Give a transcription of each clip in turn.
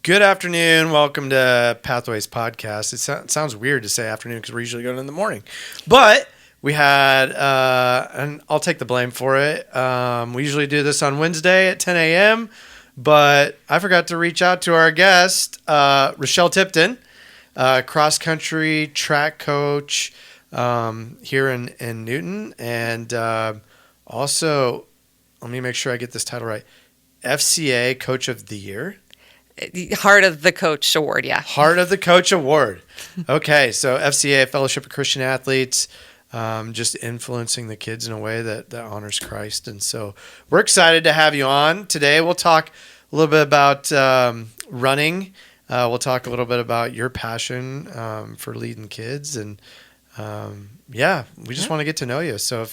Good afternoon. Welcome to Pathways Podcast. It sounds weird to say afternoon because we're usually going in the morning. But we had, and I'll take the blame for it. We usually do this on Wednesday at 10 a.m., but I forgot to reach out to our guest, Rachelle Tipton, cross-country track coach here in Newton. And also, let me make sure I get this title right, FCA Coach of the Year. Heart of the Coach Award, yeah. Heart of the Coach Award. Okay, so FCA, Fellowship of Christian Athletes, just influencing the kids in a way that honors Christ. And so we're excited to have you on. Today we'll talk a little bit about running. We'll talk a little bit about your passion for leading kids. And we just want to get to know you. So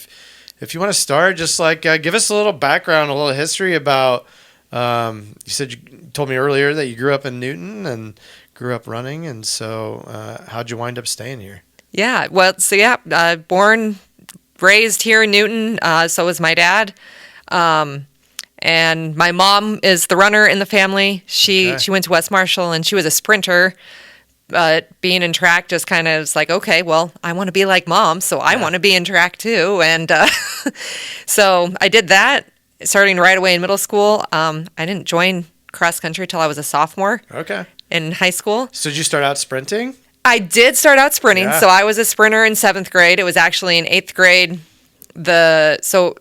if you want to start, just give us a little background, a little history about you told me earlier that you grew up in Newton and grew up running, and so how'd you wind up staying here? Yeah, well, born, raised here in Newton, so was my dad. And my mom is the runner in the family. She went to West Marshall, and she was a sprinter. But being in track just kind of was like, okay, well, I want to be like Mom, so I want to be in track too. And so I did that. Starting right away in middle school. I didn't join cross country till I was a sophomore. Okay. In high school. So did you start out sprinting? I did start out sprinting. Yeah. So I was a sprinter in 7th grade. It was actually in 8th grade. So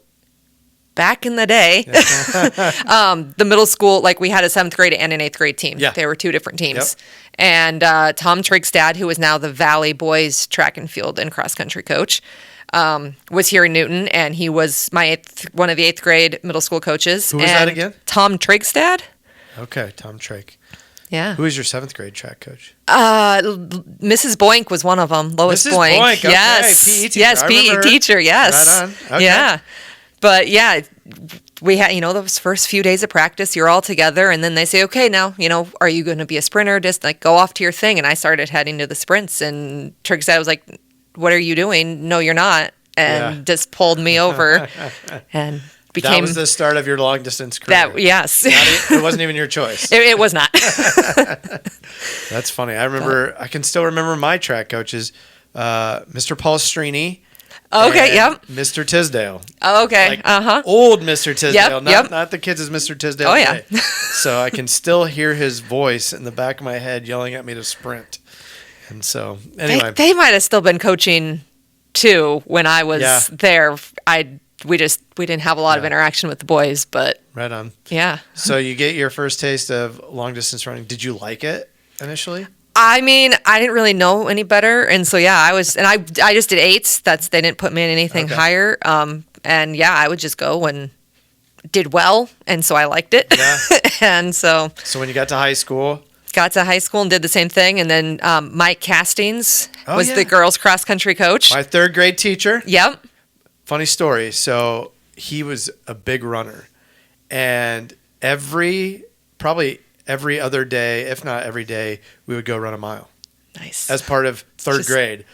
back in the day, the middle school, we had a 7th grade and an 8th grade team. Yeah. They were two different teams. Yep. And Tom Trigg's dad, who is now the Valley Boys track and field and cross country coach, was here in Newton, and he was one of the 8th grade middle school coaches. Who was that again? Tom Trigg's dad. Okay, Tom Trigg. Yeah. Who was your 7th grade track coach? Mrs. Boink was one of them. Lois Mrs. Boink. Okay. Yes. PE teacher. Yes, PE teacher. Yes. Right on. Okay. Yeah. But yeah, we had, those first few days of practice, you're all together, and then they say, okay, now, are you going to be a sprinter? Just go off to your thing. And I started heading to the sprints, and Trigg's dad was like, what are you doing? No, you're not. And just pulled me over and became... That was the start of your long distance career. Yes. It wasn't even your choice. It was not. That's funny. I can still remember my track coaches, Mr. Paul Strini. Okay, yep. Mr. Tisdale. Oh, okay, Old Mr. Tisdale, yep. Not the kids as Mr. Tisdale. Oh, yeah. So I can still hear his voice in the back of my head yelling at me to sprint. And so, anyway. They might have still been coaching too when I was there. We didn't have a lot of interaction with the boys, but right on. Yeah. So you get your first taste of long distance running. Did you like it initially? I mean, I didn't really know any better, and so I just did 8s. They didn't put me in anything higher. I would just go and did well, and so I liked it. Yeah. And so when you got to high school. Got to high school and did the same thing. And then Mike Castings was the girls' cross-country coach. My 3rd grade teacher. Yep. Funny story. So he was a big runner. And probably every other day, if not every day, we would go run a mile. Nice. As part of 3rd grade.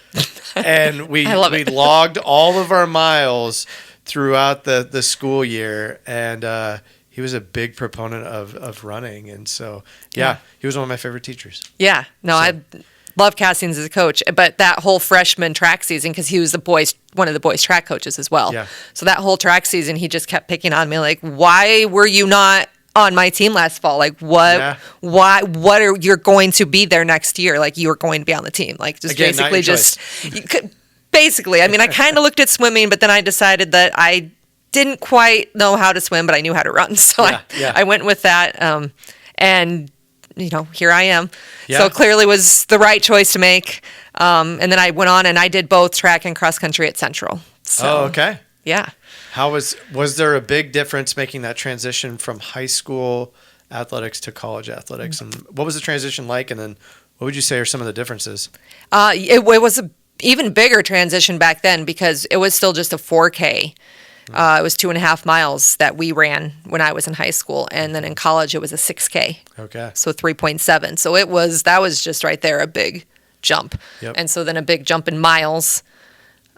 And we logged all of our miles throughout the school year. And he was a big proponent of running, and so he was one of my favorite teachers. Yeah, no, I love Castings as a coach, but that whole freshman track season, because he was one of the boys track coaches as well. Yeah. So that whole track season, he just kept picking on me, like, why were you not on my team last fall? Like, why? What you're going to be there next year? Like, you were going to be on the team. Like, just again, basically basically. I mean, I kind of looked at swimming, but then I decided that I didn't quite know how to swim, but I knew how to run. So I went with that. And, here I am. Yeah. So clearly was the right choice to make. And then I went on and I did both track and cross country at Central. So, okay. Yeah. How was there a big difference making that transition from high school athletics to college athletics? And what was the transition like? And then what would you say are some of the differences? It was a even bigger transition back then because it was still just a 4K. It was 2.5 miles that we ran when I was in high school, and then in college it was a 6K. Okay. So 3.7. So that was just right there a big jump. Yep. And so then a big jump in miles,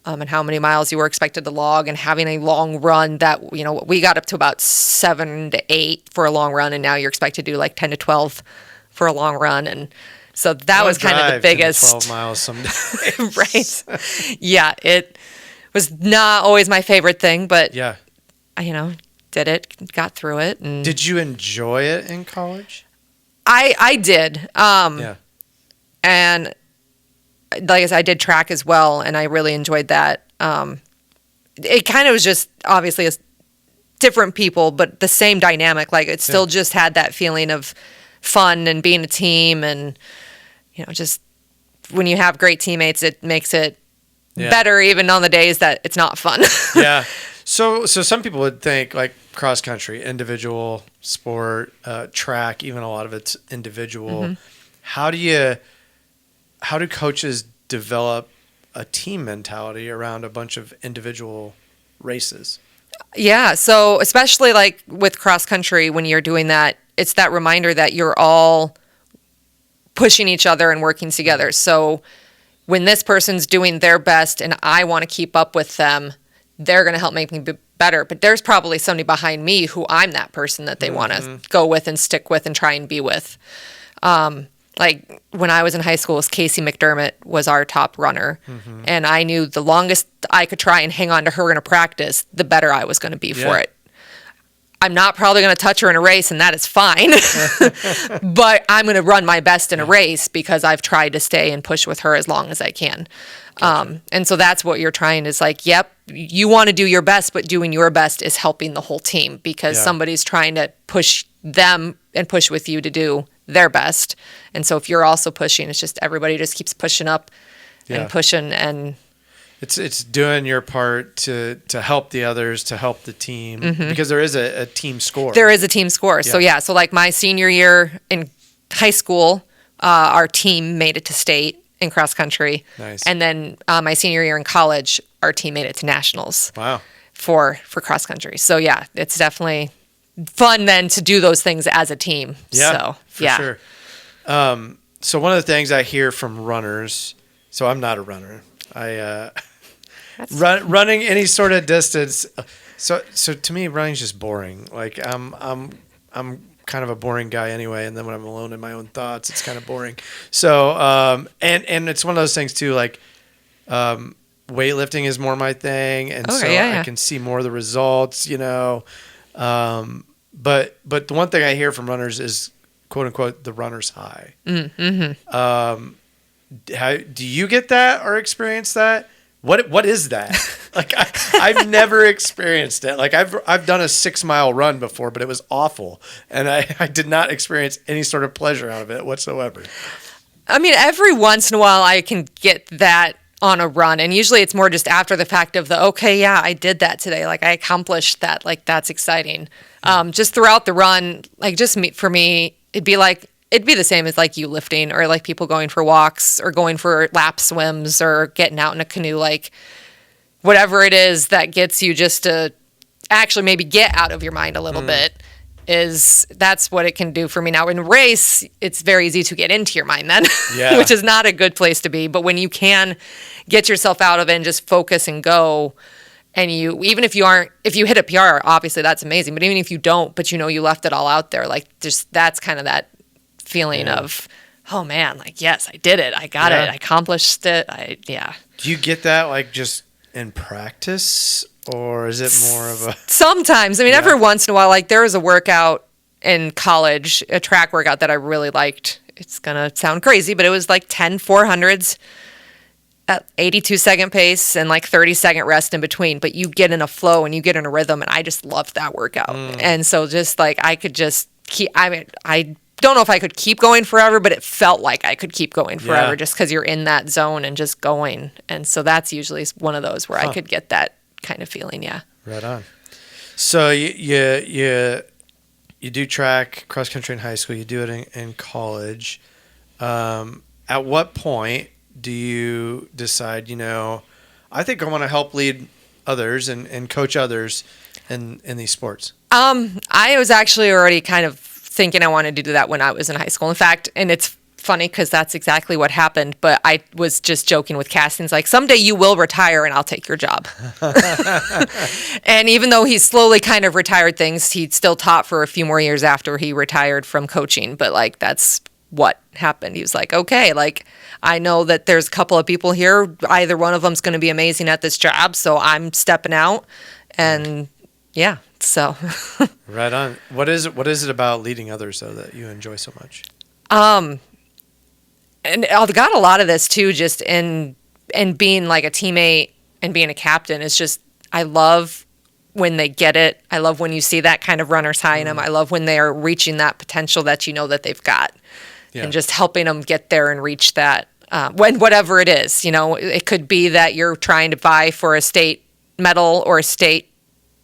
and how many miles you were expected to log, and having a long run that, we got up to about 7 to 8 for a long run, and now you're expected to do like 10 to 12 for a long run. And so that was kind of the biggest 12 miles some days. Right. Yeah. It was not always my favorite thing, but yeah, did it, got through it. And did you enjoy it in college? I did. Yeah. And like I said, I did track as well, and I really enjoyed that. It kind of was just obviously different people, but the same dynamic. Like it still just had that feeling of fun and being a team, and just when you have great teammates, it makes it better even on the days that it's not fun. Yeah. So some people would think like cross country, individual sport, track, even a lot of it's individual. Mm-hmm. How do coaches develop a team mentality around a bunch of individual races? Yeah. So especially like with cross country, when you're doing that, it's that reminder that you're all pushing each other and working together. So when this person's doing their best and I want to keep up with them, they're going to help make me be better. But there's probably somebody behind me who I'm that person that they want to go with and stick with and try and be with. Like when I was in high school, Casey McDermott was our top runner. Mm-hmm. And I knew the longest I could try and hang on to her in a practice, the better I was going to be for it. I'm not probably going to touch her in a race, and that is fine. But I'm going to run my best in a race because I've tried to stay and push with her as long as I can. Gotcha. And so that's what you're trying is like, yep, you want to do your best, but doing your best is helping the whole team because somebody's trying to push them and push with you to do their best. And so if you're also pushing, it's just everybody just keeps pushing up and pushing, and it's doing your part to help the others, to help the team, because there is a team score. There is a team score. Yeah. So like my senior year in high school, our team made it to state in cross country. Nice. And then my senior year in college, our team made it to nationals. Wow. For cross country. So yeah, it's definitely fun then to do those things as a team. Yeah, for sure. So one of the things I hear from runners, so I'm not a runner. Running any sort of distance. So to me, running's just boring. Like I'm kind of a boring guy anyway. And then when I'm alone in my own thoughts, it's kind of boring. So, and it's one of those things too, like, weightlifting is more my thing. And I can see more of the results, but the one thing I hear from runners is quote unquote, the runner's high. Mm-hmm. How do you get that or experience that? What is that? Like I've never experienced it. Like I've done a 6 mile run before, but it was awful, and I did not experience any sort of pleasure out of it whatsoever. I mean, every once in a while I can get that on a run, and usually it's more just after the fact of I did that today. Like I accomplished that. Like that's exciting. Just throughout the run, like for me, it'd be the same as like you lifting or like people going for walks or going for lap swims or getting out in a canoe, like whatever it is that gets you just to actually maybe get out of your mind a little bit that's what it can do for me. Now in a race, it's very easy to get into your mind then, which is not a good place to be. But when you can get yourself out of it and just focus and go, and even if you hit a PR, obviously that's amazing. But even if you don't, but you left it all out there, like just that's kind of that feeling of, oh man, like, yes, I did it. I got it. I accomplished it. Do you get that like just in practice, or is it more of a... Sometimes. I mean, every once in a while, like there was a workout in college, a track workout that I really liked. It's going to sound crazy, but it was like 10 400s at 82-second pace and like 30-second rest in between. But you get in a flow and you get in a rhythm, and I just loved that workout. And so just like I could just keep... I don't know if I could keep going forever, but it felt like I could keep going forever just because you're in that zone and just going. And so that's usually one of those where I could get that kind of feeling. Yeah. Right on. So you do track cross country in high school. You do it in college. At what point do you decide, I think I want to help lead others and coach others in these sports? I was actually already kind of thinking I wanted to do that when I was in high school. In fact, and it's funny because that's exactly what happened, but I was just joking with Castings, like, someday you will retire and I'll take your job. And even though he slowly kind of retired things, he still taught for a few more years after he retired from coaching. But like, that's what happened. He was like, okay, like, I know that there's a couple of people here. Either one of them's going to be amazing at this job, so I'm stepping out. And yeah, so. Right on. What is it about leading others, though, that you enjoy so much? And I've got a lot of this too, just in being like a teammate and being a captain. It's just, I love when they get it. I love when you see that kind of runner's high in them. I love when they are reaching that potential that you know that they've got, and just helping them get there and reach that. When whatever it is, you know, it could be that you're trying to vie for a state medal or a state,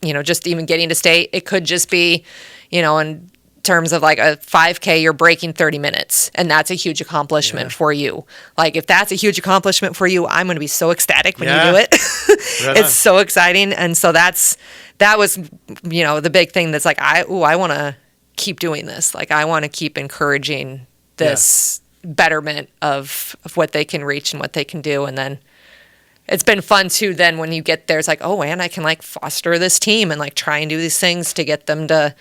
you know, just even getting to state. It could just be, you know, in terms of like a 5K, you're breaking 30 minutes, and that's a huge accomplishment for you. Like, if that's a huge accomplishment for you, I'm going to be so ecstatic when you do it. Right. It's so exciting. And so that was, you know, the big thing that's like, I want to keep doing this. Like, I want to keep encouraging this betterment of what they can reach and what they can do. And then it's been fun too, then when you get there, it's like, oh, and I can like foster this team and like try and do these things to get them to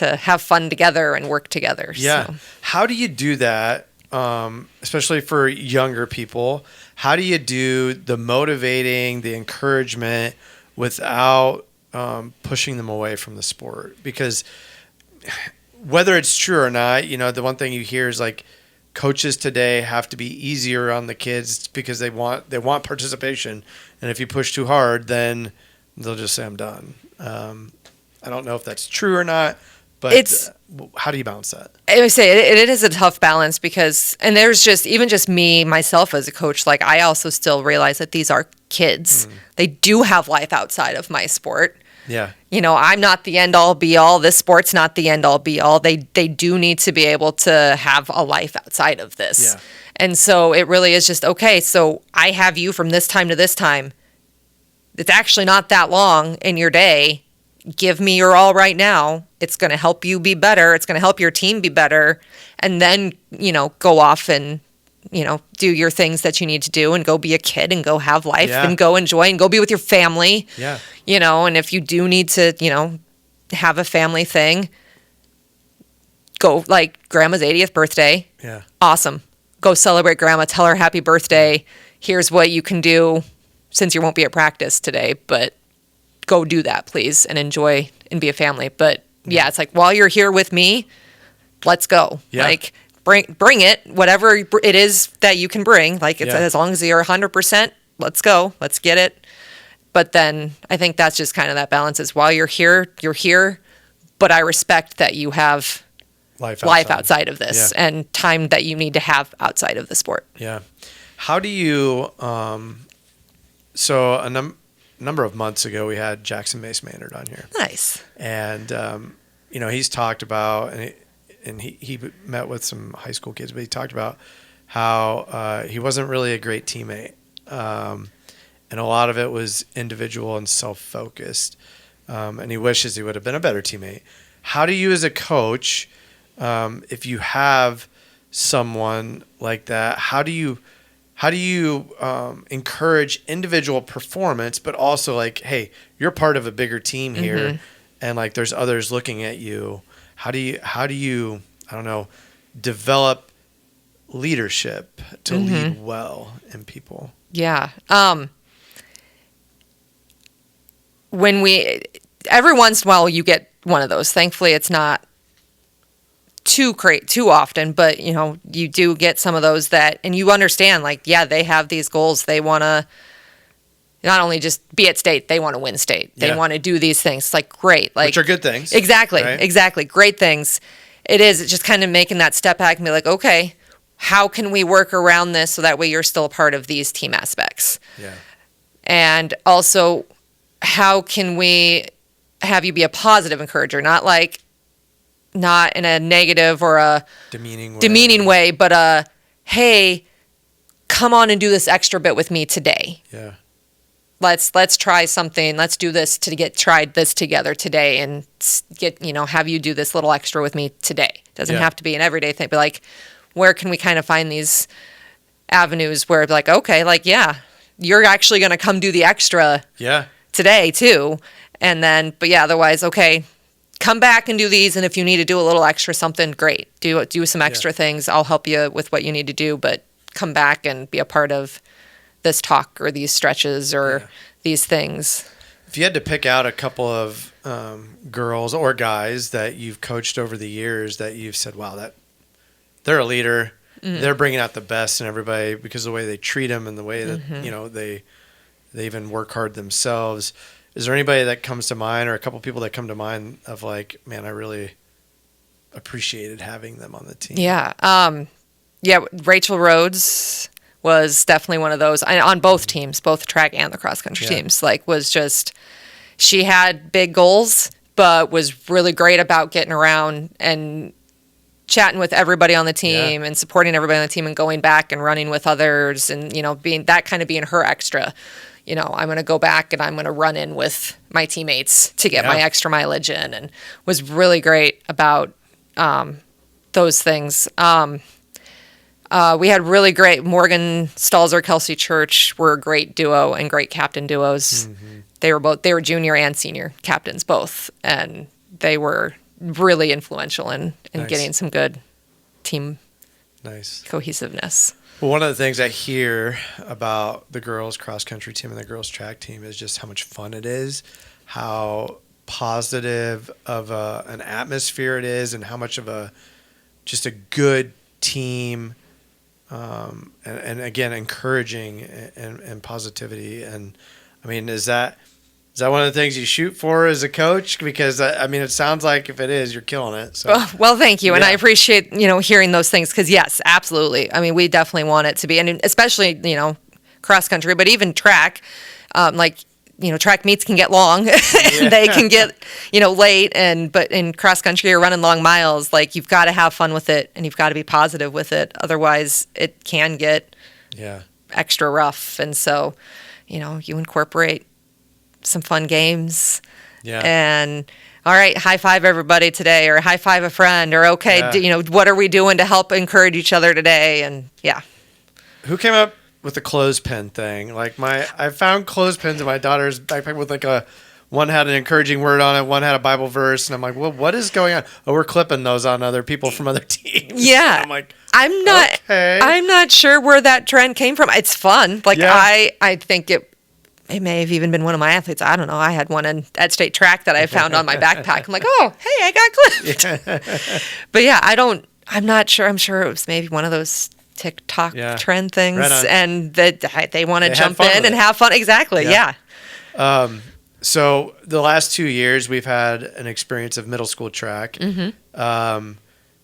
have fun together and work together. Yeah. So. How do you do that, especially for younger people? How do you do the motivating, the encouragement without pushing them away from the sport? Because whether it's true or not, you know, the one thing you hear is like coaches today have to be easier on the kids because they want participation. And if you push too hard, then they'll just say, I'm done. I don't know if that's true or not, but how do you balance that? I would say it is a tough balance because, and there's just me, myself as a coach, like I also still realize that these are kids. They do have life outside of my sport. Yeah. You know, I'm not the end all be all. This sport's not the end all be all. They do need to be able to have a life outside of this. Yeah. And so it really is just, okay, so I have you from this time to this time. It's actually not that long in your day. Give me your all right now. It's going to help you be better. It's going to help your team be better. And then, you know, go off and, you know, do your things that you need to do and go be a kid and go have life and go enjoy and go be with your family. Yeah. You know, and if you do need to, you know, have a family thing, go like grandma's 80th birthday. Yeah. Awesome. Go celebrate grandma. Tell her happy birthday. Here's what you can do since you won't be at practice today, but go do that, please, and enjoy and be a family. But yeah, it's like, while you're here with me, let's go. Yeah. Like, bring it, whatever it is that you can bring. Like, it's as long as you're 100%, let's go, let's get it. But then I think that's just kind of that balance is while you're here, but I respect that you have life outside of this and time that you need to have outside of the sport. Yeah. How do you, so a number of months ago, we had Jackson Mace Maynard on here. Nice. And, you know, he's talked about, and he met with some high school kids, but he talked about how he wasn't really a great teammate. And a lot of it was individual and self-focused. And he wishes he would have been a better teammate. How do you as a coach, if you have someone like that, how do you encourage individual performance, but also like, hey, you're part of a bigger team here, and like there's others looking at you. How do you I don't know, develop leadership to lead well in people? Yeah. Every once in a while you get one of those. Thankfully, it's not too often, but you know, you do get some of those that, and you understand, like, yeah, they have these goals. They want to not only just be at state, they want to win state. They want to do these things. It's like, great. Like, which are good things. Exactly. Right? Exactly. Great things. It's just kind of making that step back and be like, okay, how can we work around this so that way you're still a part of these team aspects? Yeah. And also, how can we have you be a positive encourager, not in a negative or a demeaning way, but hey, come on and do this extra bit with me today. Yeah. Let's try something. Let's do this tried this together today and have you do this little extra with me today. Doesn't have to be an everyday thing, but like, where can we kind of find these avenues where like, okay, like, yeah, you're actually going to come do the extra today too. And then, but yeah, otherwise, okay, come back and do these, and if you need to do a little extra something, great. Do some extra things. I'll help you with what you need to do, but come back and be a part of this talk or these stretches or these things. If you had to pick out a couple of girls or guys that you've coached over the years that you've said, wow, that they're a leader, they're bringing out the best in everybody because of the way they treat them and the way that they even work hard themselves. Is there anybody that comes to mind, or a couple of people that come to mind of like, man, I really appreciated having them on the team? Yeah. Rachel Rhodes was definitely one of those on both teams, both the track and the cross country teams. Like, she had big goals, but was really great about getting around and chatting with everybody on the team and supporting everybody on the team and going back and running with others and, being her extra. I'm going to go back and I'm going to run in with my teammates to get my extra mileage in, and was really great about those things. We had really great Morgan Stalzer, Kelsey Church were a great duo and great captain duos. They were junior and senior captains both, and they were really influential in getting some good team cohesiveness. Well, one of the things I hear about the girls cross country team and the girls track team is just how much fun it is, how positive of an atmosphere it is, and how much of just a good team, and again, encouraging and positivity. And I mean, is that one of the things you shoot for as a coach? Because it sounds like if it is, you're killing it. So. Well, thank you. And I appreciate, hearing those things, because yes, absolutely. I mean, we definitely want it to be, and especially, cross country, but even track, track meets can get long and they can get, late, but in cross country you're running long miles. Like, you've got to have fun with it and you've got to be positive with it. Otherwise it can get extra rough. And so, you incorporate some fun games and all right, high five everybody today, or high five a friend, or what are we doing to help encourage each other today? And who came up with the clothespin thing? Like, I found clothespins in my daughter's backpack with one had an encouraging word on it, one had a Bible verse, and I'm like, well, what is going on? Oh, we're clipping those on other people from other teams. Yeah. And I'm like, I'm not sure where that trend came from. It's fun. Like, I think it may have even been one of my athletes. I don't know. I had one at state track that I found on my backpack. I'm like, oh, hey, I got clipped. But I'm not sure. I'm sure it was maybe one of those TikTok trend things, right, and that they want to jump in and have fun. Exactly. Yeah. So the last 2 years we've had an experience of middle school track,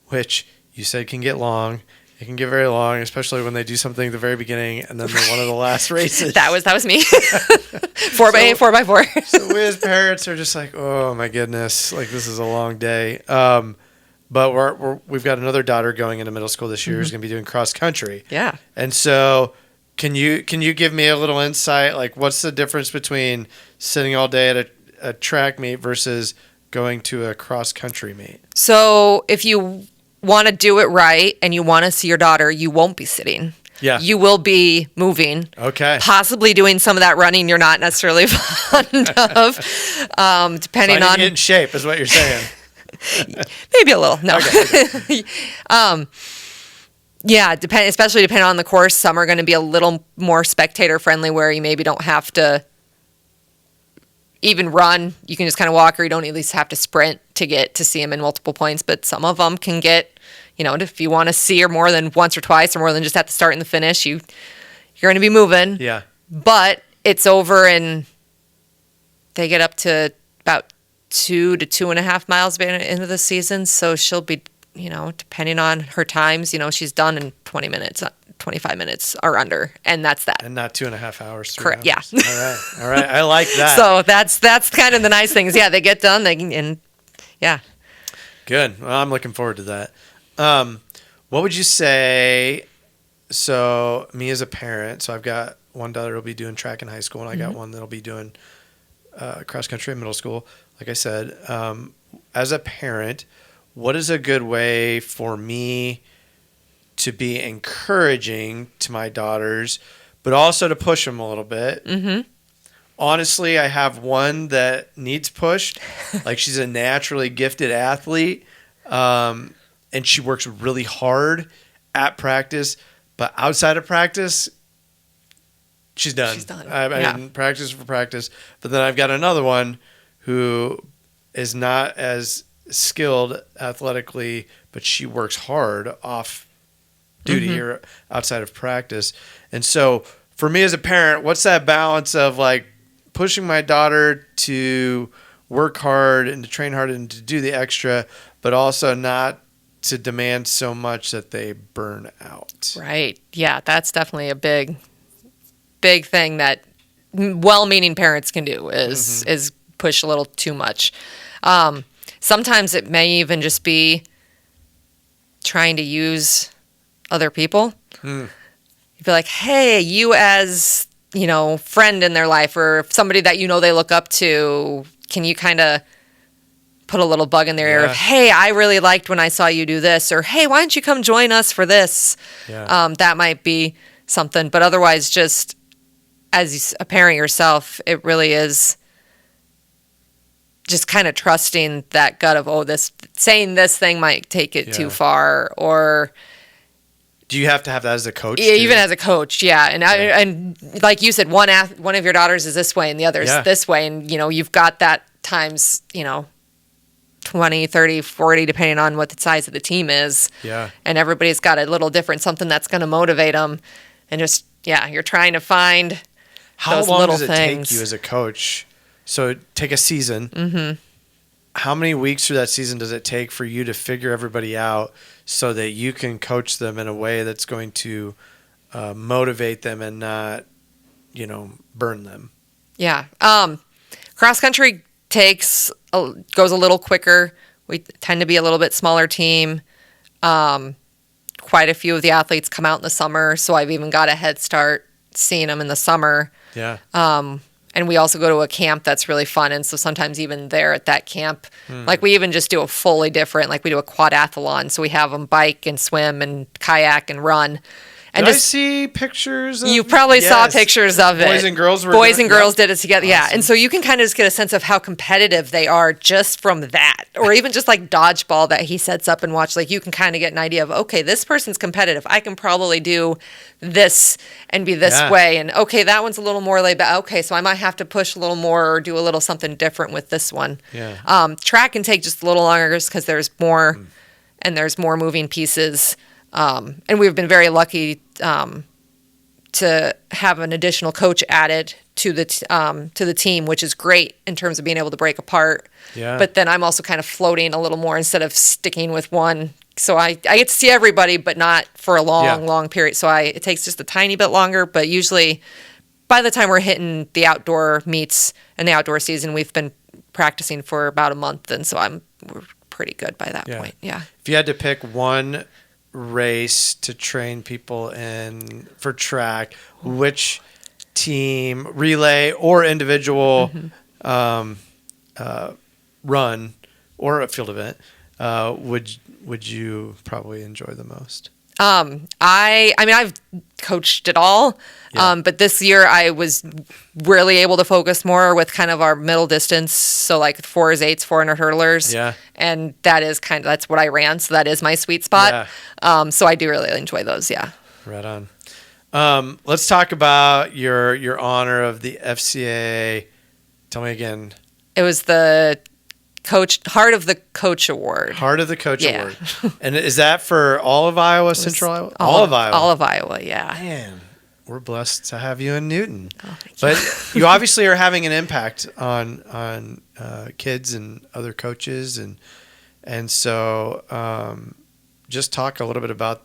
which you said can get long. It can get very long, especially when they do something at the very beginning and then they're one of the last races. That was me. 4x8, 4x4. So we as parents are just like, oh my goodness, like, this is a long day. But we've got another daughter going into middle school this year who's going to be doing cross country. Yeah. And so can you give me a little insight? Like, what's the difference between sitting all day at a track meet versus going to a cross country meet? So if you want to do it right and you want to see your daughter, you won't be sitting. Yeah. You will be moving. Okay. Possibly doing some of that running you're not necessarily fond of, depending on. Get in shape is what you're saying. Maybe a little. No. Okay. Especially depending on the course. Some are going to be a little more spectator friendly, where you maybe don't have to even run. You can just kind of walk, or you don't at least have to sprint to get to see them in multiple points. But some of them can get, if you want to see her more than once or twice, or more than just at the start and the finish, you're going to be moving. Yeah. But it's over, and they get up to about 2 to 2.5 miles into the season. So she'll be, depending on her times, she's done in 20 minutes, 25 minutes or under, and that's that. And not 2.5 hours. Correct. Hours. Yeah. All right. I like that. So that's kind of the nice things. Yeah, they get done. Good. Well, I'm looking forward to that. What would you say? So me as a parent, so I've got one daughter who'll be doing track in high school, and I got one that'll be doing cross country in middle school. Like I said, as a parent, what is a good way for me to be encouraging to my daughters, but also to push them a little bit? honestly, I have one that needs pushed. Like, she's a naturally gifted athlete, and she works really hard at practice, but outside of practice, she's done. She's done. I mean, practice for practice. But then I've got another one who is not as skilled athletically, but she works hard off duty or outside of practice. And so for me as a parent, what's that balance of like pushing my daughter to work hard and to train hard and to do the extra, but also not to demand so much that they burn out? Right. Yeah, that's definitely a big thing that well-meaning parents can do is push a little too much. Sometimes it may even just be trying to use other people. You'd be like, hey, you as, friend in their life or somebody that they look up to, can you kind of put a little bug in their ear of, hey, I really liked when I saw you do this, or hey, why don't you come join us for this? That might be something. But otherwise, just as a parent yourself, it really is just kind of trusting that gut of, saying this thing might take it too far, or do you have to have that as a coach? Yeah, even as a coach, yeah. And like you said, one of your daughters is this way and the other is this way, and you've got that times 20, 30, 40, depending on what the size of the team is. Yeah. And everybody's got a little different something that's going to motivate them, and just you're trying to find those long little does it things. take you as a coach? So take a season. How many weeks through that season does it take for you to figure everybody out so that you can coach them in a way that's going to motivate them and not, burn them? Yeah. Cross country goes a little quicker. We tend to be a little bit smaller team. Quite a few of the athletes come out in the summer, so I've even got a head start seeing them in the summer. Yeah. And we also go to a camp that's really fun. And so sometimes even there at that camp, like we even just do a fully different, like we do a quadathlon. So we have them bike and swim and kayak and run. And I see pictures? You probably saw pictures of it. Boys and girls did it together. Awesome. Yeah. And so you can kind of just get a sense of how competitive they are just from that. Or even just like dodgeball that he sets up and watch. Like you can kind of get an idea of, okay, this person's competitive. I can probably do this and be this way. And okay, that one's a little more laid back. Okay, so I might have to push a little more or do a little something different with this one. Yeah. Track can take just a little longer just because there's more and there's more moving pieces. And we've been very lucky to have an additional coach added to the team, which is great in terms of being able to break apart. Yeah. But then I'm also kind of floating a little more instead of sticking with one. So I get to see everybody, but not for a long period. So it takes just a tiny bit longer. But usually by the time we're hitting the outdoor meets and the outdoor season, we've been practicing for about a month. And so we're pretty good by that point. Yeah. If you had to pick one race to train people in for track, which team, relay or individual run or a field event would you probably enjoy the most? I mean I've coached it all, but this year I was really able to focus more with kind of our middle distance, so like 4s, 8s, 400 hurdlers, and that's what I ran, so that is my sweet spot. So I do really enjoy those. Right on. Let's talk about your honor of the FCA. Tell me again. It was the Heart of the Coach Award. Heart of the Coach Award. And is that for all of Iowa, Central Iowa? All of Iowa. All of Iowa, yeah. Man, we're blessed to have you in Newton. Oh, thank you. But you obviously are having an impact on kids and other coaches. And so just talk a little bit about,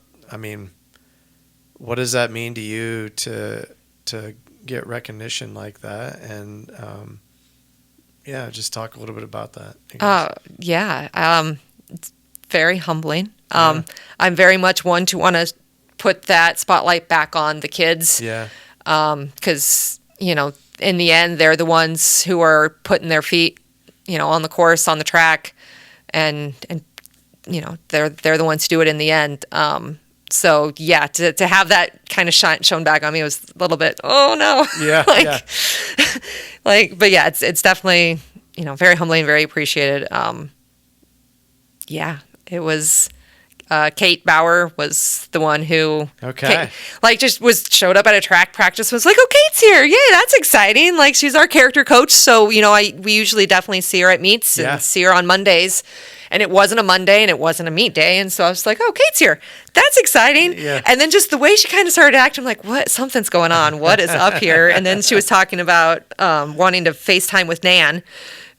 what does that mean to you to get recognition like that? And just talk a little bit about that. It's very humbling. I'm very much one to want to put that spotlight back on the kids. Yeah. Because, in the end, they're the ones who are putting their feet, on the course, on the track, and they're the ones who do it in the end. So to have that kind of shown back on me was a little bit, oh no. Yeah. But yeah, it's definitely, very humbling, very appreciated. Yeah, it was. Kate Bauer was the one who, Okay, just showed up at a track practice. Was like, "Oh, Kate's here! Yay, that's exciting!" Like, she's our character coach, so we usually definitely see her at meets and see her on Mondays. And it wasn't a Monday and it wasn't a meet day, and so I was like, "Oh, Kate's here! That's exciting!" Yeah. And then just the way she kind of started acting, I'm like, "What? Something's going on. What is up here?" And then she was talking about wanting to FaceTime with Nan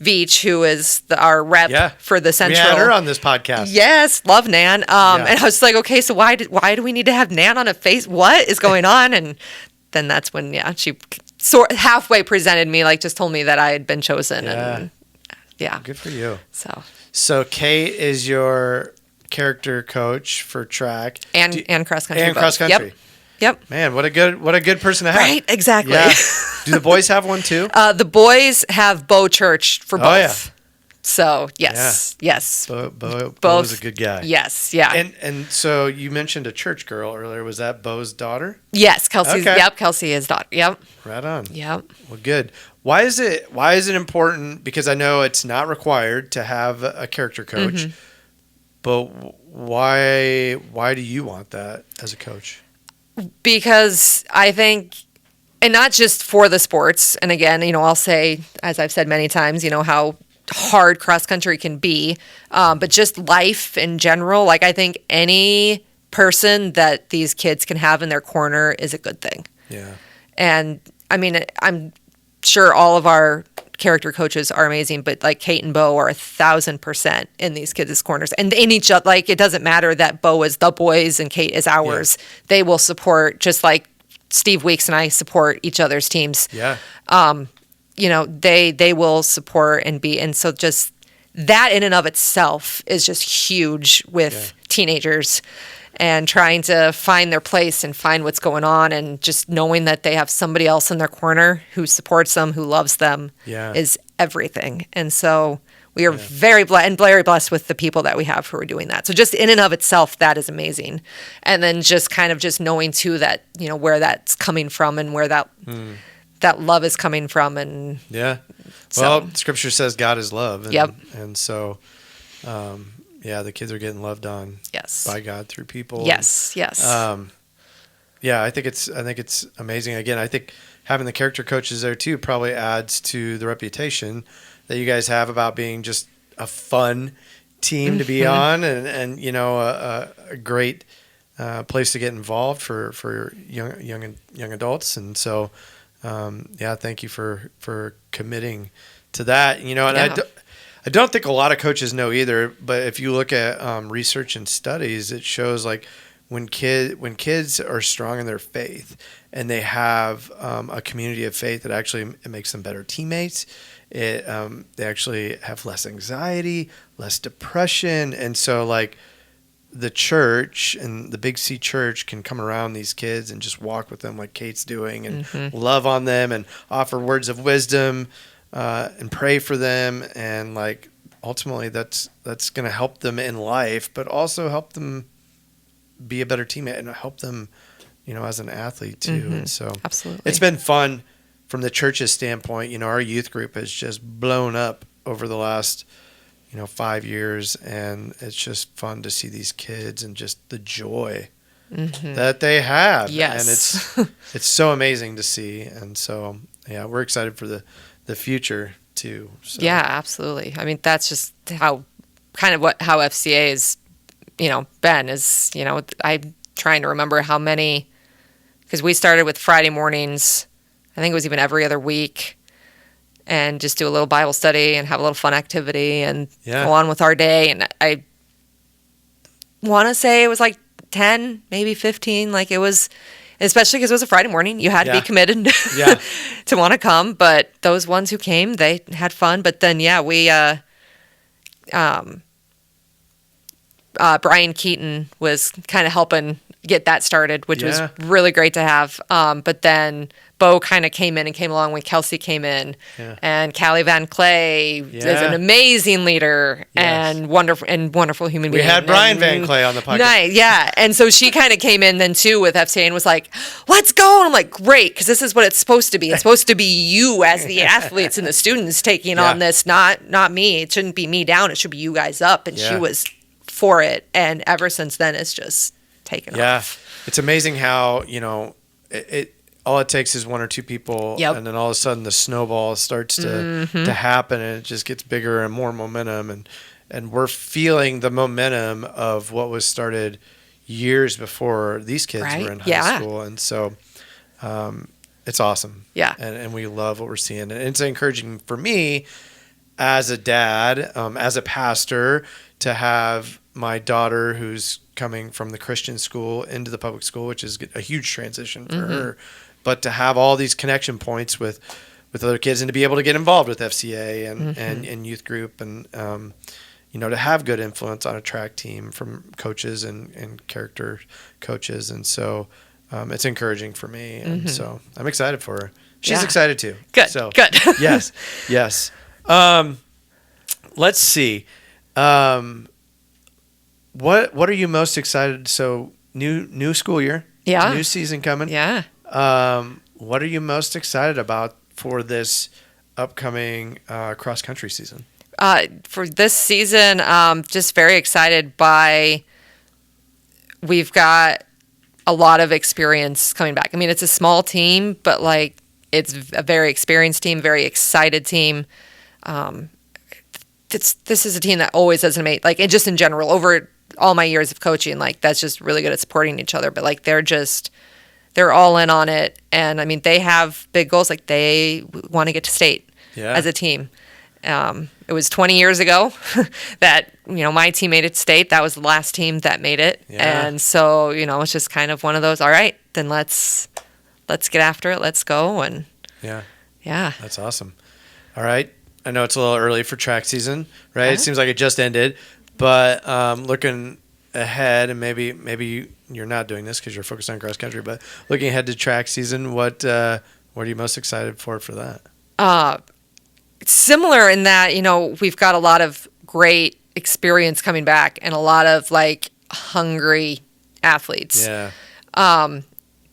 Veach, who is our rep for the Central. We had her on this podcast. Yes, love Nan. And I was like, okay, so why do we need to have Nan on a face? What is going on? And then that's when she halfway presented me, just told me that I had been chosen. Yeah. And Good for you. So Kate is your character coach for track and cross country. And cross country. Yep. Man, what a good person to have. Right, exactly. Yeah. Do the boys have one too? The boys have Bo Church for both. Oh, yeah. So yes. Bo is a good guy. Yes, yeah. And so you mentioned a church girl earlier. Was that Bo's daughter? Yes, Kelsey's. Okay. Yep, Kelsey is daughter. Yep. Right on. Yep. Well, good. Why is it important? Because I know it's not required to have a character coach, but why do you want that as a coach? Because I think, and not just for the sports, and again, I'll say, as I've said many times, how hard cross country can be, but just life in general. I think any person that these kids can have in their corner is a good thing. Yeah. And I mean, I'm sure all of our character coaches are amazing, but Kate and Bo are 1,000% in these kids' corners, and in each other. It doesn't matter that Bo is the boys and Kate is ours. Yeah. They will support, just like Steve Weeks and I support each other's teams. Yeah. They will support and so just that in and of itself is just huge with teenagers and trying to find their place and find what's going on, and just knowing that they have somebody else in their corner who supports them, who loves them, is everything. And so we are very blessed with the people that we have who are doing that. So just in and of itself, that is amazing. And then just kind of just knowing too that, where that's coming from and where that love is coming from. And Scripture says God is love. And, and so, the kids are getting loved on by God through people. Yes. I think it's amazing. Again, I think having the character coaches there too probably adds to the reputation that you guys have about being just a fun team to be on, and a great place to get involved for young adults. And so, thank you for committing to that. And I don't think a lot of coaches know either, but if you look at research and studies, it shows when kids are strong in their faith and they have a community of faith, it makes them better teammates. They actually have less anxiety, less depression, and so the church and the Big C Church can come around these kids and just walk with them like Kate's doing, and love on them and offer words of wisdom. And pray for them, and ultimately that's going to help them in life, but also help them be a better teammate and help them, as an athlete too. And so absolutely, it's been fun from the church's standpoint. Our youth group has just blown up over the last 5 years, and it's just fun to see these kids and just the joy that they have. Yes, and it's so amazing to see. And so we're excited for the future too. So. Yeah, absolutely. I mean, that's just how FCA has, been is, I'm trying to remember how many, because we started with Friday mornings. I think it was even every other week, and just do a little Bible study and have a little fun activity and go on with our day. And I want to say it was 10, maybe 15. It was, especially because it was a Friday morning. You had to be committed to want to come. But those ones who came, they had fun. But then, we, Brian Keaton was kind of helping get that started, which was really great to have. But then Bo kind of came along when Kelsey came in, and Callie Van Clay is an amazing leader and wonderful human being. We had Brian Van Clay on the podcast. Nice, yeah. And so she kind of came in then too with FCA and was like, let's go. And I'm like, great, because this is what it's supposed to be. It's supposed to be you as the athletes and the students taking on this, not me. It shouldn't be me down. It should be you guys up. And she was for it. And ever since then, it's just taken off. Yeah. It's amazing how, it all it takes is one or two people, and then all of a sudden the snowball starts to happen, and it just gets bigger and more momentum, and we're feeling the momentum of what was started years before these kids were in high school, and so it's awesome. Yeah, and we love what we're seeing, and it's encouraging for me as a dad, as a pastor, to have my daughter who's coming from the Christian school into the public school, which is a huge transition for her. But to have all these connection points with other kids and to be able to get involved with FCA and youth group and, to have good influence on a track team from coaches and character coaches. And so it's encouraging for me. And so I'm excited for her. She's excited too. Good. So, good. Yes. Let's see. What are you most excited? So new school year. Yeah. New season coming. Yeah. What are you most excited about for this upcoming cross country season? For this season, just very excited we've got a lot of experience coming back. I mean, it's a small team, but it's a very experienced team, very excited team. This is a team that always does and just in general, over all my years of coaching, that's just really good at supporting each other. But they're all in on it. And I mean, they have big goals. They want to get to state as a team. It was 20 years ago that, my team made it to state. That was the last team that made it. Yeah. And so, it's just kind of one of those, all right, then let's get after it. Let's go. And yeah. That's awesome. All right. I know it's a little early for track season, right? It seems like it just ended, but looking ahead, and maybe you're not doing this because you're focused on cross country, but looking ahead to track season, what are you most excited for that? Similar in that, we've got a lot of great experience coming back and a lot of hungry athletes. Yeah.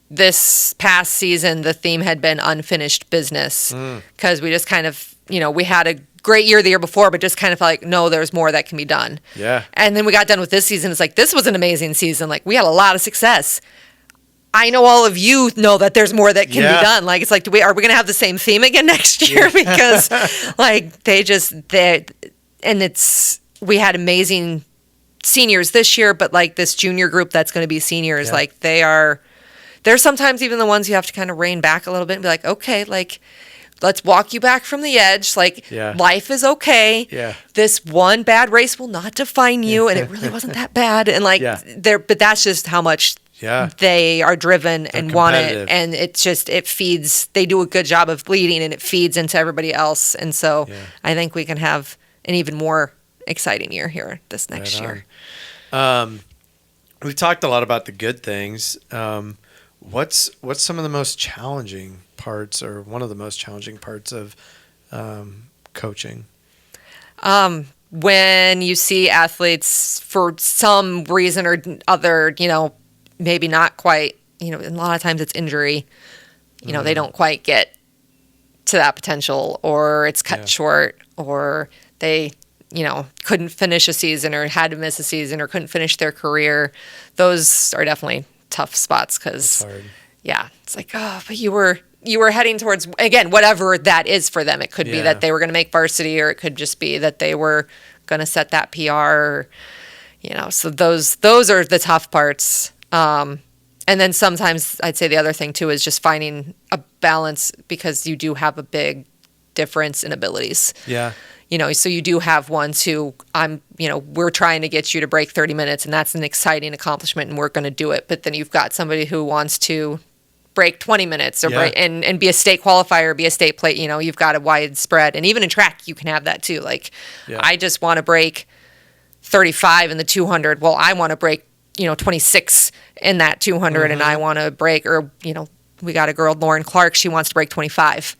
This past season, the theme had been unfinished business because we just kind of, we had a great year the year before, but just kind of felt no, there's more that can be done. Yeah. And then we got done with this season. It's this was an amazing season. We had a lot of success. I know all of you know that there's more that can be done. Are we going to have the same theme again next year? Because we had amazing seniors this year, but this junior group that's going to be seniors, they're sometimes even the ones you have to kind of rein back a little bit and be okay, let's walk you back from the edge. Life is okay. Yeah. This one bad race will not define you, and it really wasn't that bad. And but that's just how much they are driven and want it, and it feeds. They do a good job of leading, and it feeds into everybody else. And so I think we can have an even more exciting year here this next year. We've talked a lot about the good things. What's some of the most challenging parts, or one of the most challenging parts of coaching? When you see athletes for some reason or other, maybe not quite, a lot of times it's injury, they don't quite get to that potential, or it's cut short, or they, couldn't finish a season or had to miss a season or couldn't finish their career. Those are definitely tough spots because, it's but you were heading towards, again, whatever that is for them. It could be that they were going to make varsity, or it could just be that they were going to set that PR, or, so those are the tough parts. And then sometimes I'd say the other thing too is just finding a balance, because you do have a big difference in abilities. Yeah. So you do have ones who we're trying to get you to break 30 minutes, and that's an exciting accomplishment, and we're going to do it. But then you've got somebody who wants to break 20 minutes or break and be a state qualifier, be a state plate. You've got a wide spread, and even in track, you can have that too. I just want to break 35 in the 200. Well, I want to break 26 in that 200 and I want to break, or, we got a girl, Lauren Clark, she wants to break 25.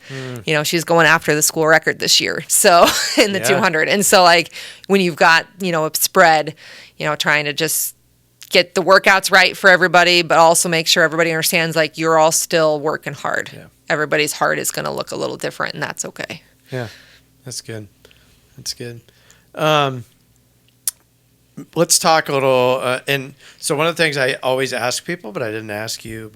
She's going after the school record this year. So in the 200. And so like when you've got, a spread, trying to just get the workouts right for everybody, but also make sure everybody understands like you're all still working hard. Yeah. Everybody's heart is going to look a little different, and that's okay. Yeah, that's good. That's good. Let's talk a little. And so one of the things I always ask people, but I didn't ask you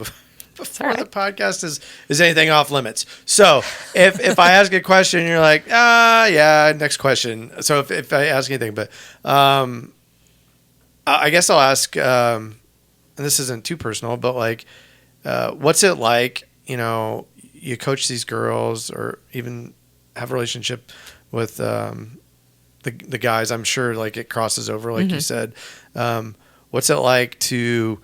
before the podcast is anything off limits? So if I ask a question, you're like, yeah, next question. So if I ask anything, but I guess I'll ask, and this isn't too personal, but like, what's it like, you coach these girls or even have a relationship with the guys. I'm sure like it crosses over, like you said. What's it like to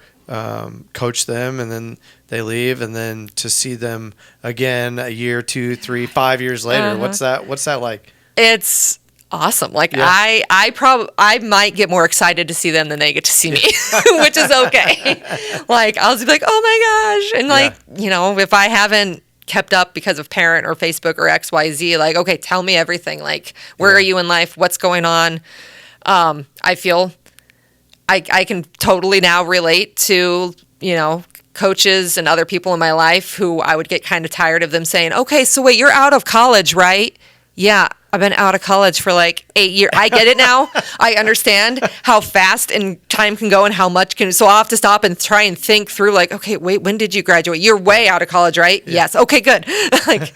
coach them and then they leave, and then to see them again a year, 2, 3, 5 years later? What's that like? It's awesome. Like I might get more excited to see them than they get to see me, which is okay. Like I'll just be like, oh my gosh. And like, if I haven't kept up because of parent or Facebook or XYZ, like, okay, tell me everything. Like, where are you in life? What's going on? I feel I can totally now relate to, coaches and other people in my life who I would get kind of tired of them saying, okay, so wait, you're out of college, right? Yeah, I've been out of college for like 8 years. I get it now. I understand how fast and time can go and how much can. So I'll have to stop and try and think through like, okay, wait, when did you graduate? You're way out of college, right? Yeah. Yes. Okay, good. Like,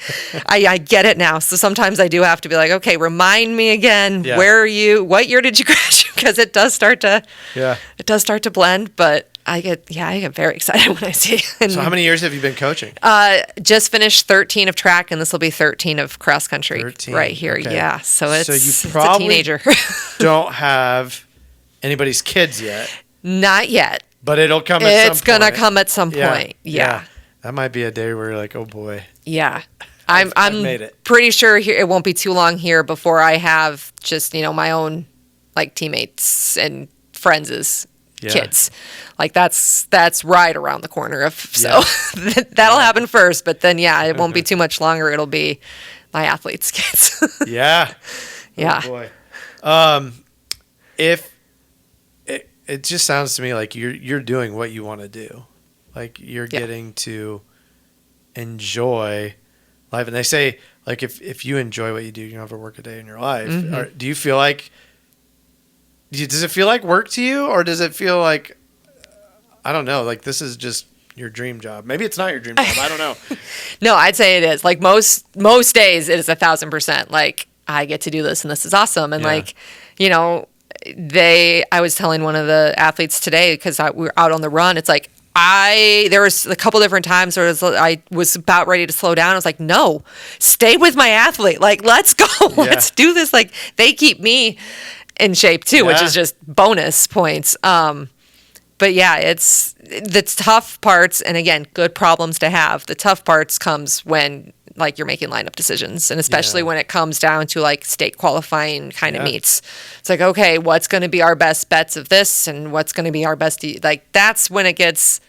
I get it now. So sometimes I do have to be like, okay, remind me again. Yeah. Where are you? What year did you graduate? Because it does start to blend, but I get very excited when I see it. So how many years have you been coaching? Just finished 13 of track, and this will be 13 of cross country right here. Okay. Yeah, so you probably it's a teenager. Don't have anybody's kids yet. Not yet. But it'll come at some point. It's going to come at some point. Yeah. That might be a day where you're like, oh boy. Yeah. I'm made it. Pretty sure here it won't be too long here before I have just, my own like teammates and friends' kids. Like that's right around the corner that'll happen first, but then it won't be too much longer. It'll be my athletes' kids. Yeah. Yeah. Oh boy. If it just sounds to me like you're doing what you want to do. Like you're getting to enjoy life. And they say like if you enjoy what you do, you don't have to work a day in your life. Mm-hmm. Do you feel like does it feel like work to you, or does it feel like, I don't know, like this is just your dream job? Maybe it's not your dream job. I don't know. No, I'd say it is. Like most days it is 1,000%. Like I get to do this and this is awesome. And like, I was telling one of the athletes today, because we were out on the run. It's like, there was a couple different times where I was about ready to slow down. I was like, no, stay with my athlete. Like, let's go. Let's do this. Like they keep me in shape too, which is just bonus points. But yeah, it's the tough parts, and again, good problems to have. The tough parts comes when like you're making lineup decisions, and especially when it comes down to like state qualifying kind of meets. It's like, okay, what's going to be our best bets of this, and what's going to be our best? Like that's when it gets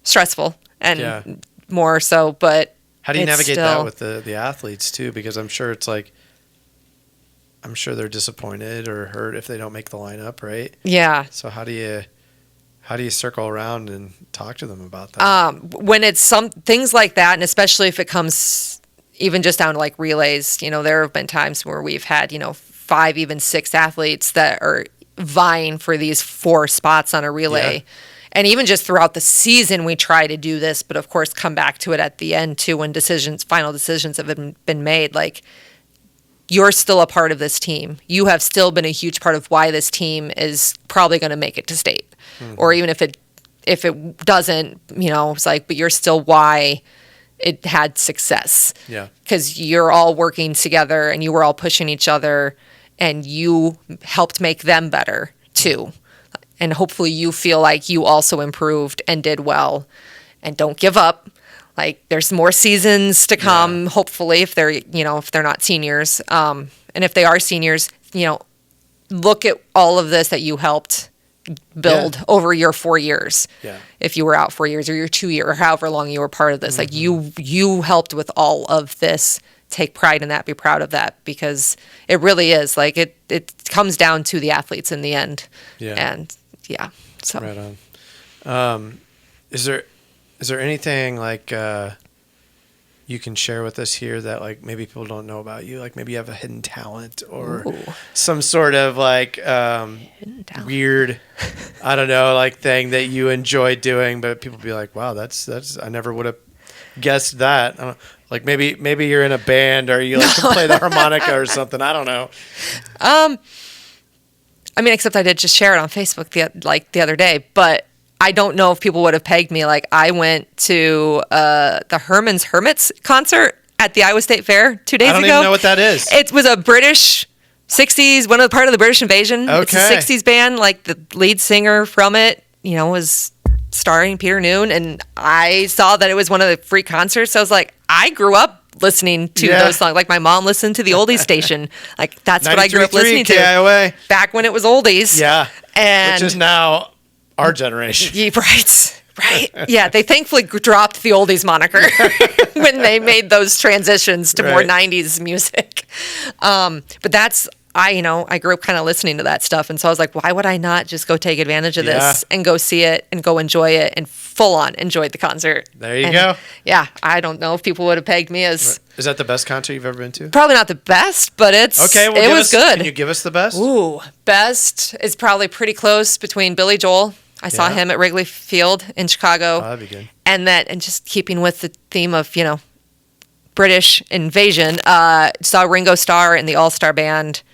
stressful and more so. But how do you navigate that with the athletes too? Because I'm sure it's like, I'm sure they're disappointed or hurt if they don't make the lineup, right? Yeah. So how do you circle around and talk to them about that? When it's some things like that, and especially if it comes even just down to like relays, there have been times where we've had, 5, even 6 athletes that are vying for these 4 spots on a relay. Yeah. And even just throughout the season, we try to do this, but of course come back to it at the end too, when final decisions have been made. Like, you're still a part of this team. You have still been a huge part of why this team is probably going to make it to state. Mm-hmm. Or even if it doesn't, it's like, but you're still why it had success. Yeah. Because you're all working together and you were all pushing each other, and you helped make them better too. And hopefully you feel like you also improved and did well, and don't give up. Like there's more seasons to come, hopefully, if they're not seniors. And if they are seniors, look at all of this that you helped, build over your 4 years. Yeah. If you were out 4 years or your 2 year or however long you were part of this, like you helped with all of this. Take pride in that, be proud of that, because it really is like it comes down to the athletes in the end. Yeah. And yeah. So Right on. Is there anything like you can share with us here that like maybe people don't know about you? Like maybe you have a hidden talent or some sort of like weird, I don't know, like thing that you enjoy doing, but people be like, wow, that's I never would have guessed that. I don't, like maybe you're in a band or you like to play the harmonica or something. I don't know. I mean, except I did just share it on Facebook the other day, but I don't know if people would have pegged me. Like I went to the Herman's Hermits concert at the Iowa State Fair 2 days ago. I don't even know what that is. It was a British 60s, part of the British Invasion. Okay. It's a 60s band. Like the lead singer from it, was starring Peter Noon, and I saw that it was one of the free concerts. So I was like, I grew up listening to those songs. Like my mom listened to the oldies station. Like that's what I grew up listening to. KIOA. Back when it was oldies. Yeah. And which is now our generation. Yeah, right. Yeah, they thankfully dropped the oldies moniker when they made those transitions to more 90s music. But that's I grew up kind of listening to that stuff, and so I was like, why would I not just go take advantage of this and go see it and go enjoy it and full on enjoyed the concert. There you go. Yeah, I don't know if people would have pegged me as. Is that the best concert you've ever been to? Probably not the best, but it was good. Can you give us the best? Ooh, best is probably pretty close between Billy Joel. I saw him at Wrigley Field in Chicago. Oh, that'd be good. And just keeping with the theme of, British invasion, saw Ringo Starr and the All-Star Band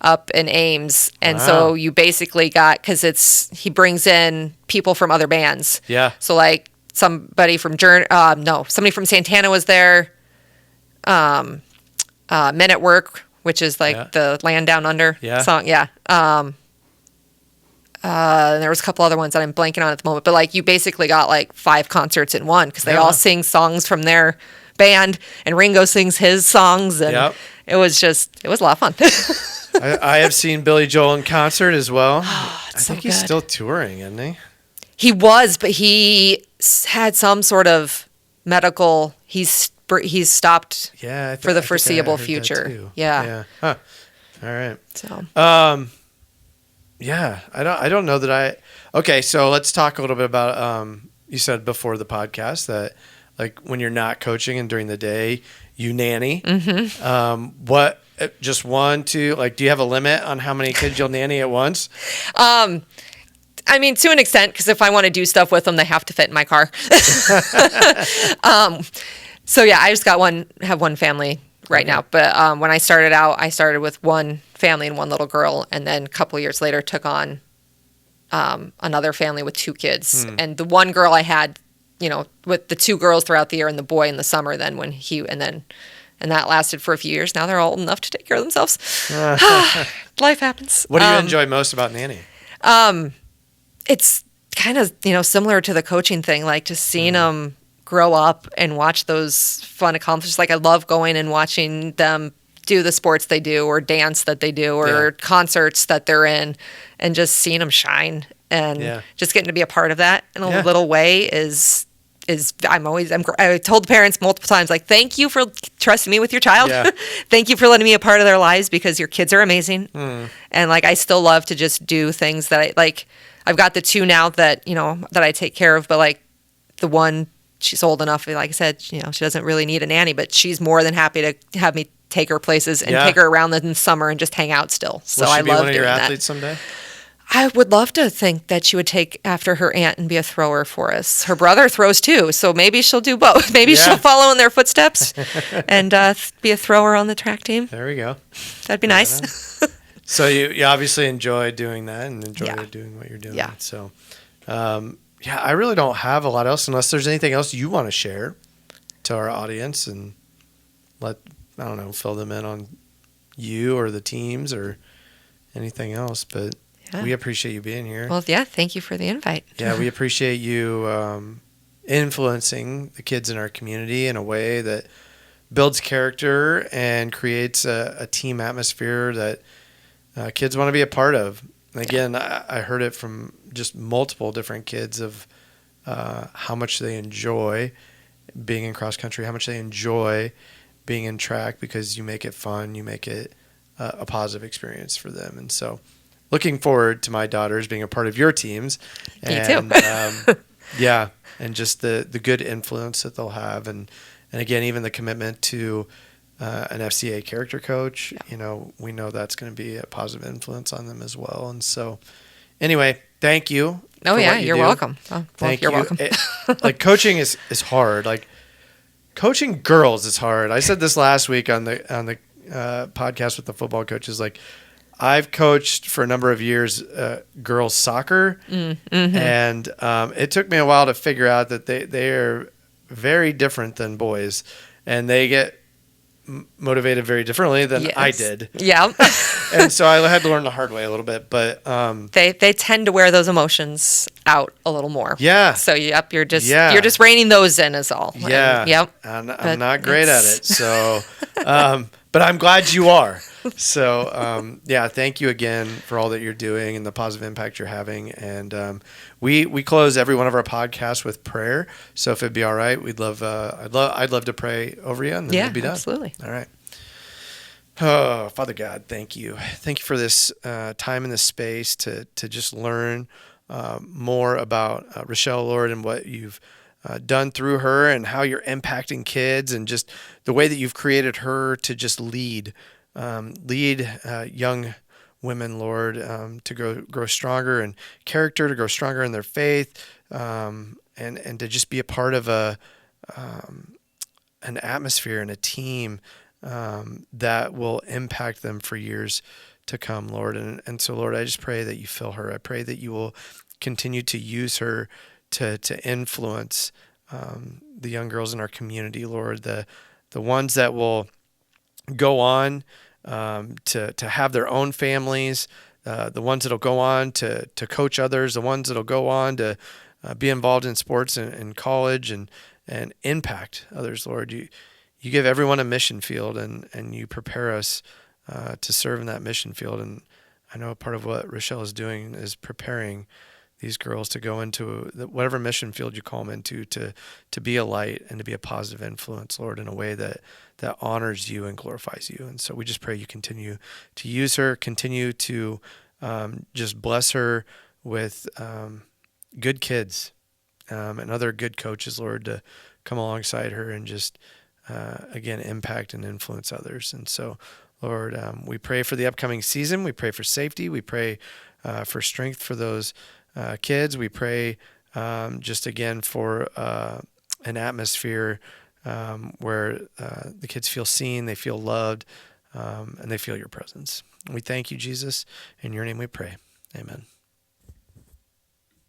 up in Ames. And so you basically got, because he brings in people from other bands. Yeah. So like somebody from somebody from Santana was there. Men at Work, which is like the Land Down Under song. Yeah. And there was a couple other ones that I'm blanking on at the moment, but like you basically got like 5 concerts in one because they all sing songs from their band and Ringo sings his songs, and it was a lot of fun. I have seen Billy Joel in concert as well. Oh, I think he's still touring, isn't he? He was, but he had some sort of medical. He's stopped for the foreseeable future. Yeah. Huh. All right. So. Yeah, I don't know that Okay, so let's talk a little bit about you said before the podcast that like when you're not coaching and during the day you nanny. Mm-hmm. What just 1, 2? Like, do you have a limit on how many kids you'll nanny at once? I mean, to an extent, because if I want to do stuff with them, they have to fit in my car. So yeah, I just have one family right now. But when I started out, I started with one family and one little girl, and then a couple of years later took on another family with 2 kids. And the one girl I had, with the 2 girls throughout the year and the boy in the summer. Then and that lasted for a few years. Now they're all old enough to take care of themselves. Life happens. What do you enjoy most about nannying? It's kind of similar to the coaching thing, like just seeing them grow up and watch those fun accomplishments. Like I love going and watching them do the sports they do or dance that they do or concerts that they're in, and just seeing them shine and just getting to be a part of that in a little way is I told the parents multiple times, like, thank you for trusting me with your child. Thank you for letting me be a part of their lives, because your kids are amazing. And like I still love to just do things that I like. I've got the 2 now that that I take care of, but like the one, she's old enough, like I said, she doesn't really need a nanny, but she's more than happy to have me take her places and take her around in the summer and just hang out still. So Will she I be love one of your doing athletes that. someday? I would love to think that she would take after her aunt and be a thrower for us. Her brother throws too, so maybe she'll do both. Maybe she'll follow in their footsteps and be a thrower on the track team. There we go. That'd be nice. So you obviously enjoy doing that and enjoy doing what you're doing. Yeah. So, I really don't have a lot else unless there's anything else you want to share to our audience and fill them in on you or the teams or anything else. But we appreciate you being here. Well, thank you for the invite. Yeah, we appreciate you influencing the kids in our community in a way that builds character and creates a team atmosphere that kids want to be a part of. again, I heard it from just multiple different kids of how much they enjoy being in cross country, how much they enjoy being in track, because you make it fun, you make it a positive experience for them. And so looking forward to my daughters being a part of your teams. Me too. Yeah, and just the good influence that they'll have. And again, even the commitment to an FCA character coach, we know that's going to be a positive influence on them as well. And so anyway, thank you. Oh yeah, you're welcome. You're welcome. Like coaching is hard. Like coaching girls is hard. I said this last week on the podcast with the football coaches. Like I've coached for a number of years girls soccer, and it took me a while to figure out that they are very different than boys, and they get motivated very differently than I did. Yeah. And so I had to learn the hard way a little bit, but they tend to wear those emotions out a little more. Yeah. So you're just reining those in is all. Yeah. And, yep. I'm not great at it. So but I'm glad you are. So thank you again for all that you're doing and the positive impact you're having. And we close every one of our podcasts with prayer. So if it'd be all right, I'd love to pray over you, and then we'll be done. Absolutely. All right. Oh, Father God, thank you. Thank you for this time in this space to just learn more about Rachelle, Lord, and what you've done through her, and how you're impacting kids, and just the way that you've created her to just lead young women, Lord, to grow stronger in character, to grow stronger in their faith, and to just be a part of an atmosphere and a team that will impact them for years to come, Lord. And so, Lord, I just pray that you fill her. I pray that you will continue to use her to influence the young girls in our community, Lord, the ones that will go on to have their own families, the ones that'll go on to coach others, the ones that'll go on to be involved in sports and college and impact others, Lord. You give everyone a mission field, and you prepare us to serve in that mission field. And I know part of what Rachelle is doing is preparing these girls to go into whatever mission field you call them into, to be a light and to be a positive influence, Lord, in a way that honors you and glorifies you. And so we just pray you continue to use her, continue to just bless her with good kids and other good coaches, Lord, to come alongside her and just, again, impact and influence others. And so, Lord, we pray for the upcoming season. We pray for safety. We pray for strength for those kids. We pray just again for an atmosphere where the kids feel seen, they feel loved, and they feel your presence. We thank you, Jesus. In your name we pray. Amen.